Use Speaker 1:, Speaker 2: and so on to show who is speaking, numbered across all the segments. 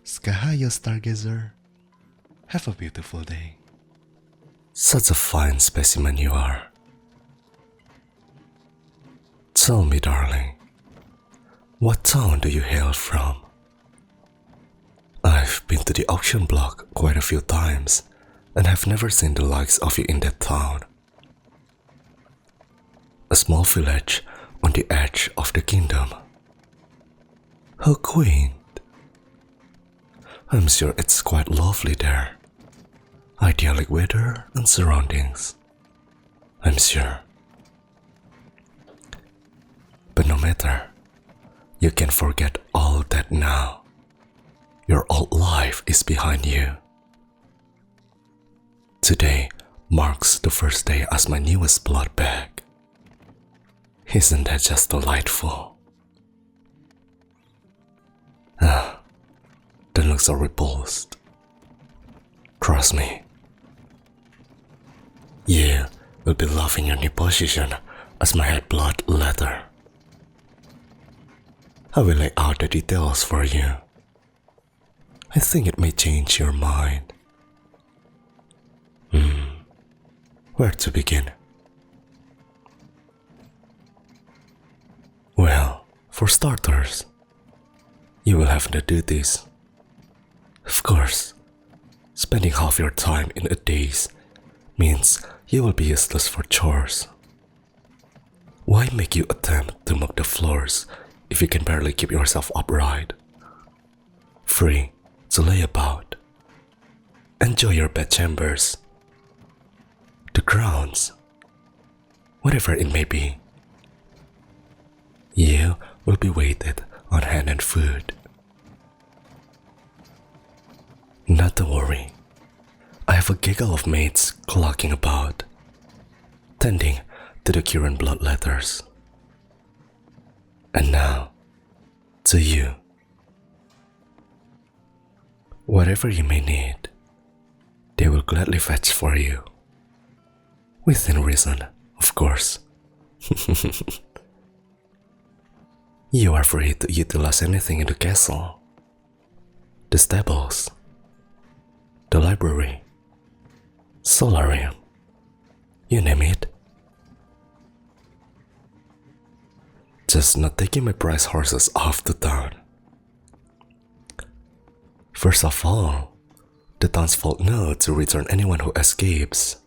Speaker 1: Sky high, stargazer. Have a beautiful day.
Speaker 2: Such a fine specimen you are. Tell me, darling, what town do you hail from? I've been to the auction block quite a few times and have never seen the likes of you in that town. A small village on the edge of the kingdom. How quaint. I'm sure it's quite lovely there. Idyllic weather and surroundings. I'm sure. But no matter, you can forget all that now. Your old life is behind you. Today marks the first day as my newest Bloodbag. Isn't that just delightful? Don't look so repulsed. Trust me. You will be loving your new position as my head blood letter. I will lay out the details for you. I think it may change your mind. Where to begin? Well, for starters, you will have the duties. Of course, spending half your time in a daze means you will be useless for chores. Why make you attempt to mop the floors if you can barely keep yourself upright? Free to lay about. Enjoy your bedchambers, the grounds, whatever it may be. You will be waited on hand and food. Not to worry, I have a gaggle of maids clocking about, tending to the current blood letters. And now, to you. Whatever you may need, they will gladly fetch for you. Within reason, of course. You are free to utilize anything in the castle. The stables, the library, solarium, you name it. Just not taking my prize horses off to town. First of all, the townsfolk know to return anyone who escapes.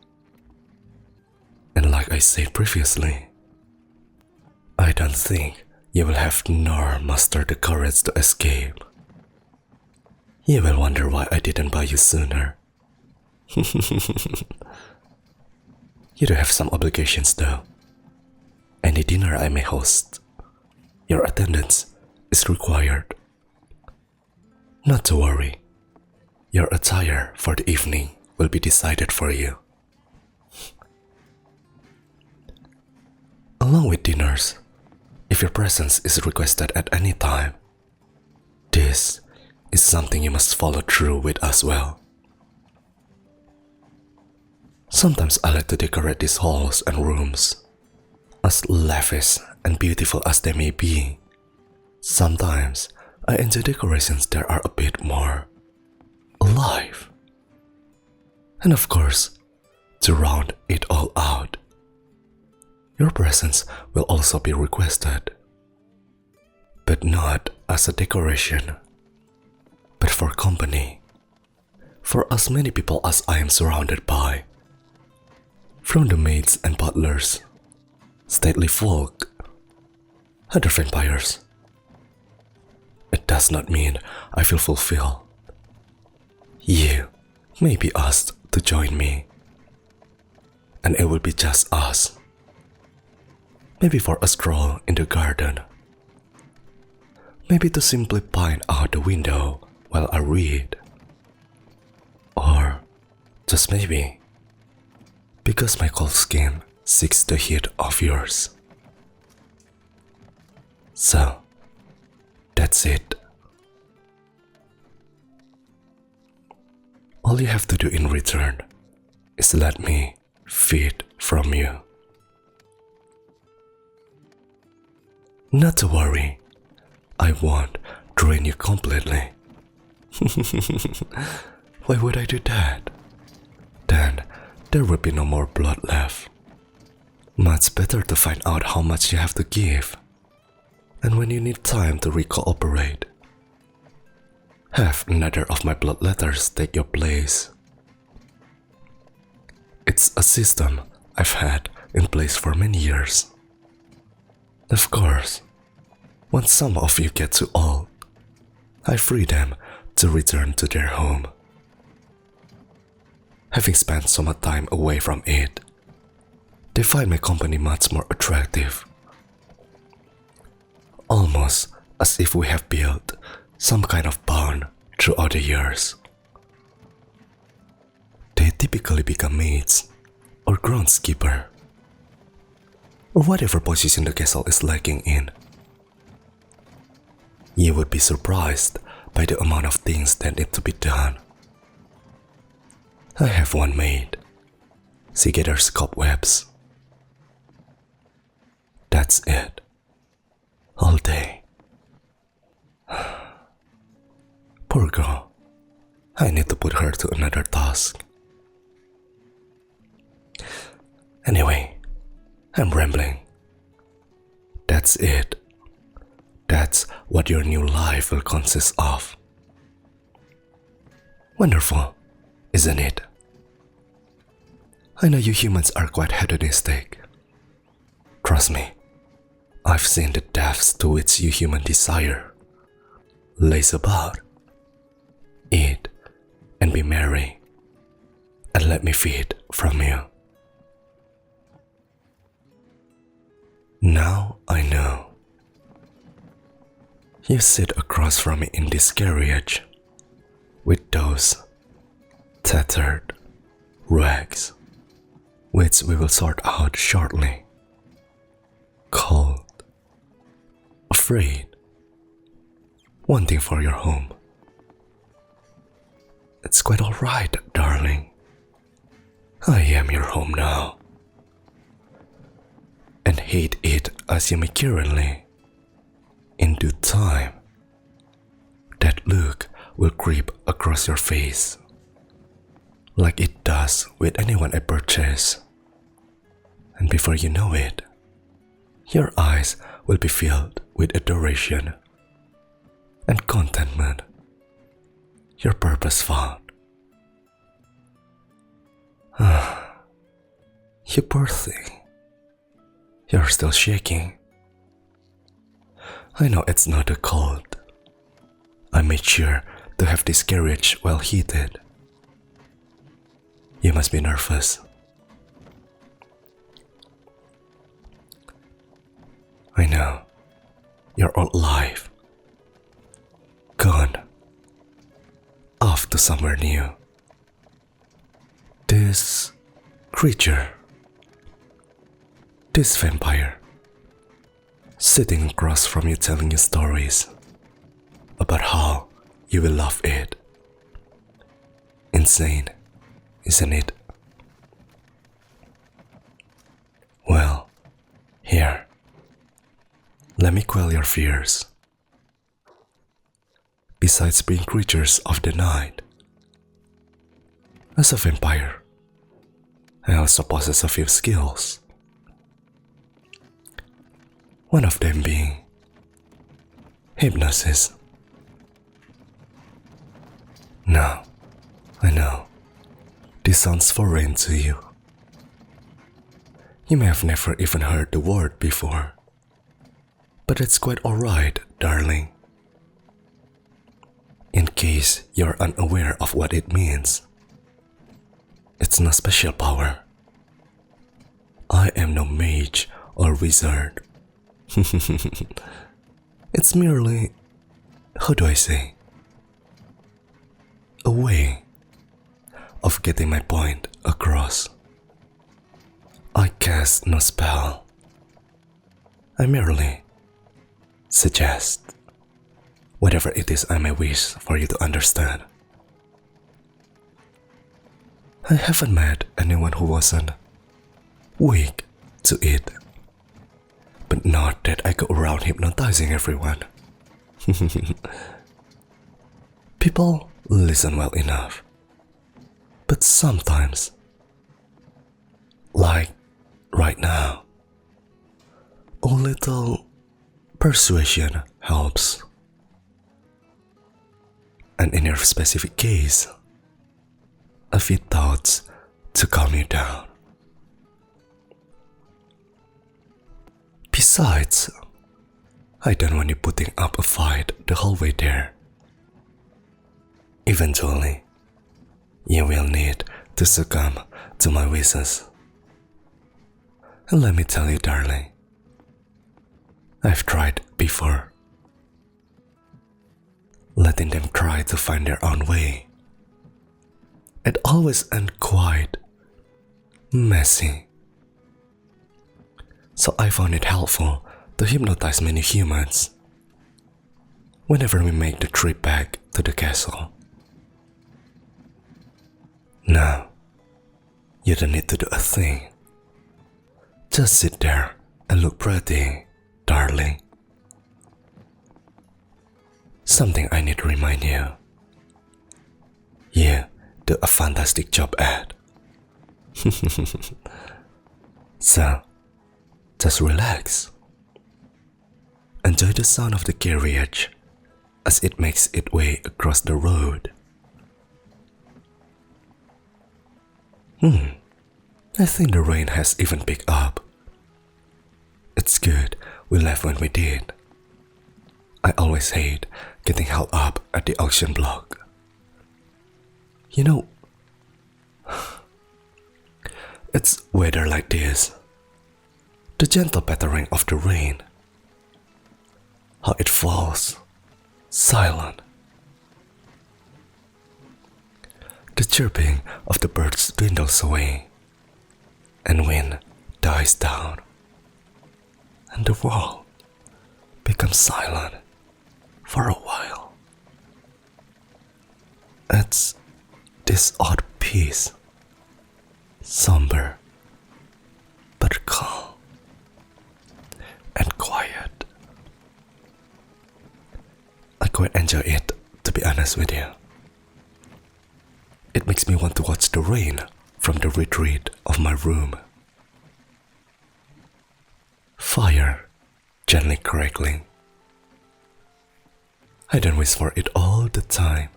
Speaker 2: And like I said previously, I don't think you will have nor muster the courage to escape. You will wonder why I didn't buy you sooner. You do have some obligations though. Any dinner I may host, your attendance is required. Not to worry, your attire for the evening will be decided for you. Along with dinners, if your presence is requested at any time, this is something you must follow through with as well. Sometimes I like to decorate these halls and rooms, as lavish and beautiful as they may be. Sometimes I enjoy decorations that are a bit more alive. And of course, to round it all out, your presence will also be requested. But not as a decoration, but for company. For as many people as I am surrounded by. From the maids and butlers, stately folk, other vampires. It does not mean I feel fulfilled. You may be asked to join me, and it will be just us. Maybe for a stroll in the garden. Maybe to simply pine out the window while I read. Or just maybe because my cold skin seeks the heat of yours. So, that's it. All you have to do in return is let me feed from you. Not to worry, I won't drain you completely, Why would I do that? Then there would be no more blood left. Much better to find out how much you have to give. And when you need time to recooperate, have another of my blood letters take your place. It's a system I've had in place for many years. Of course, once some of you get too old, I free them to return to their home. Having spent so much time away from it, they find my company much more attractive. Almost as if we have built some kind of bond throughout the years. They typically become maids or groundskeeper, or whatever position the castle is lacking in. You would be surprised by the amount of things that need to be done. I have one maid. She gathers cobwebs. That's it. All day. Poor girl. I need to put her to another task. Anyway, I'm rambling. That's it. That's what your new life will consist of. Wonderful, isn't it? I know you humans are quite hedonistic. Trust me, I've seen the depths to which you human desire. Laze about, eat, and be merry, and let me feed from you. Now I know. You sit across from me in this carriage, with those tattered rags, which we will sort out shortly. Cold, afraid, wanting for your home. It's quite alright, darling. I am your home now. And hate it as you may currently. In due time, that look will creep across your face, like it does with anyone I purchase. And before you know it, your eyes will be filled with adoration and contentment, your purpose found. You poor thing. You're still shaking. I know it's not a cold. I made sure to have this carriage well heated. You must be nervous. I know. Your old life. Gone. Off to somewhere new. This creature. This vampire. Sitting across from you telling you stories about how you will love it. Insane, isn't it? Well, here. Let me quell your fears. Besides being creatures of the night, as a vampire, I also possess a few skills. One of them being hypnosis. Now, I know, this sounds foreign to you. You may have never even heard the word before, but it's quite alright, darling. In case you're unaware of what it means, it's no special power. I am no mage or wizard. It's merely, how do I say, a way of getting my point across. I cast no spell. I merely suggest whatever it is I may wish for you to understand. I haven't met anyone who wasn't weak to it. But not that I go around hypnotizing everyone. People listen well enough, but sometimes, like right now, a little persuasion helps. And in your specific case, a few thoughts to calm you down. Besides, I don't want you putting up a fight the whole way there. Eventually, you will need to succumb to my wishes. And let me tell you, darling, I've tried before. Letting them try to find their own way. It always ends quite messy. So I found it helpful to hypnotize many humans whenever we make the trip back to the castle. Now, you don't need to do a thing. Just sit there and look pretty, darling. Something I need to remind you. You do a fantastic job at. So, just relax. Enjoy the sound of the carriage as it makes its way across the road. I think the rain has even picked up. It's good we left when we did. I always hate getting held up at the auction block. You know, it's weather like this. The gentle pattering of the rain. How it falls, silent. The chirping of the birds dwindles away, and wind dies down, and the world becomes silent for a while. It's this odd peace, somber but calm and quiet. I quite enjoy it, to be honest with you. It makes me want to watch the rain from the retreat of my room. Fire gently crackling. I don't wish for it all the time,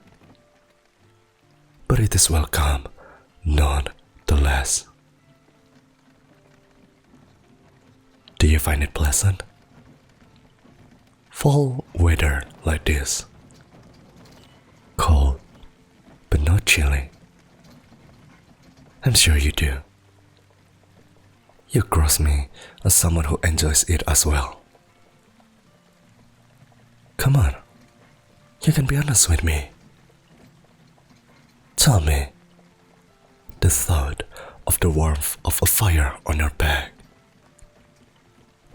Speaker 2: but it is welcome nonetheless. Do you find it pleasant? Fall weather like this. Cold, but not chilly. I'm sure you do. You cross me as someone who enjoys it as well. Come on, you can be honest with me. Tell me the thought of the warmth of a fire on your back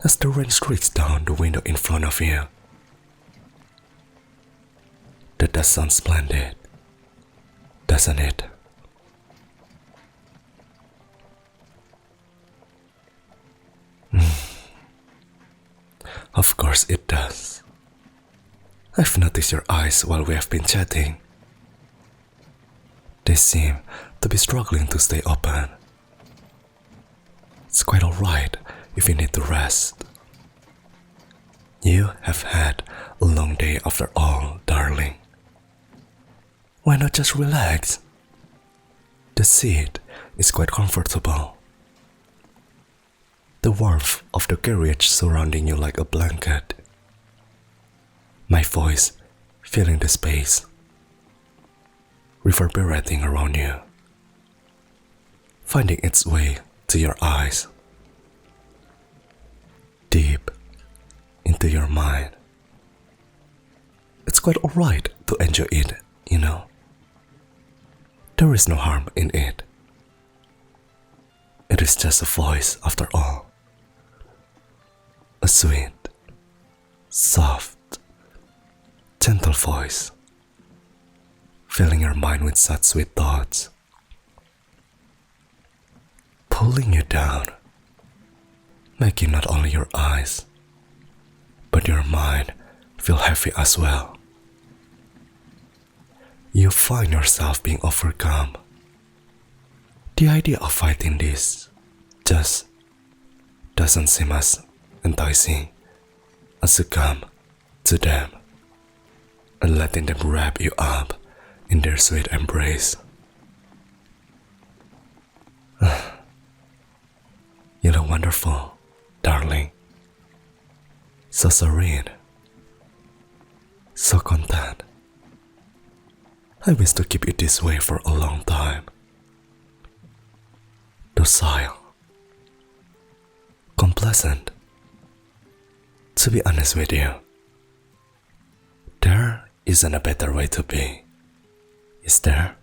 Speaker 2: as the rain streaks down the window in front of you. That does sound splendid, doesn't it? Of course it does. I've noticed your eyes while we have been chatting. They seem to be struggling to stay open. It's quite alright if you need to rest. You have had a long day after all, darling. Why not just relax? The seat is quite comfortable. The warmth of the carriage surrounding you like a blanket. My voice filling the space, reverberating around you, finding its way to your eyes, deep into your mind. It's quite alright to enjoy it, you know. There is no harm in it. It is just a voice after all. A sweet, soft, gentle voice, filling your mind with such sweet thoughts, pulling you down, making not only your eyes, but your mind feel heavy as well. you find yourself being overcome. The idea of fighting this just doesn't seem as enticing as succumb to them and letting them wrap you up in their sweet embrace. You look wonderful, darling. So serene, so content. I wish to keep you this way for a long time. Docile, complacent. To be honest with you, there isn't a better way to be, is there?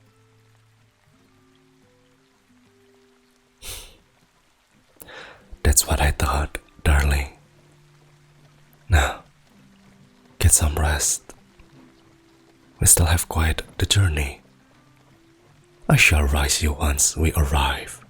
Speaker 2: That's what I thought, darling. Now, get some rest. We still have quite the journey. I shall rise you once we arrive.